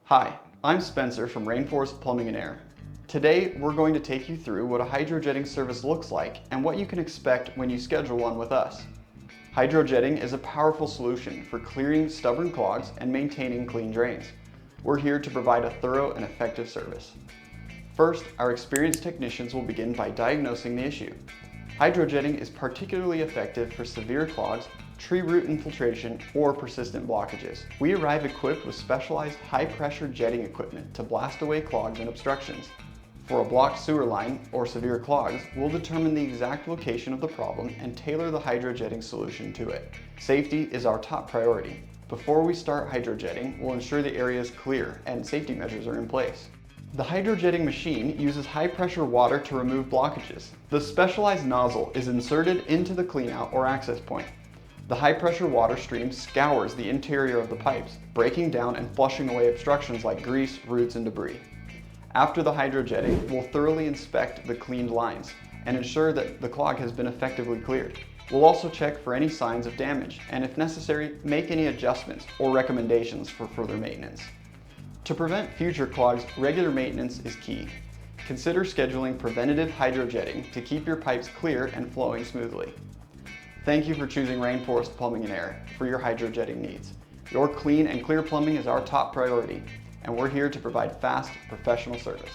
Hi, I'm Spencer from Rainforest Plumbing and Air. Today, we're going to take you through what a hydrojetting service looks like and what you can expect when you schedule one with us. Hydrojetting is a powerful solution for clearing stubborn clogs and maintaining clean drains. We're here to provide a thorough and effective service. First, our experienced technicians will begin by diagnosing the issue. Hydrojetting is particularly effective for severe clogs, tree root infiltration, or persistent blockages. We arrive equipped with specialized high-pressure jetting equipment to blast away clogs and obstructions. For a blocked sewer line or severe clogs, we'll determine the exact location of the problem and tailor the hydrojetting solution to it. Safety is our top priority. Before we start hydrojetting, we'll ensure the area is clear and safety measures are in place. The hydrojetting machine uses high-pressure water to remove blockages. The specialized nozzle is inserted into the cleanout or access point. The high-pressure water stream scours the interior of the pipes, breaking down and flushing away obstructions like grease, roots, and debris. After the hydrojetting, we'll thoroughly inspect the cleaned lines and ensure that the clog has been effectively cleared. We'll also check for any signs of damage and, if necessary, make any adjustments or recommendations for further maintenance. To prevent future clogs, regular maintenance is key. Consider scheduling preventative hydrojetting to keep your pipes clear and flowing smoothly. Thank you for choosing Rainforest Plumbing and Air for your hydrojetting needs. Your clean and clear plumbing is our top priority, and we're here to provide fast, professional service.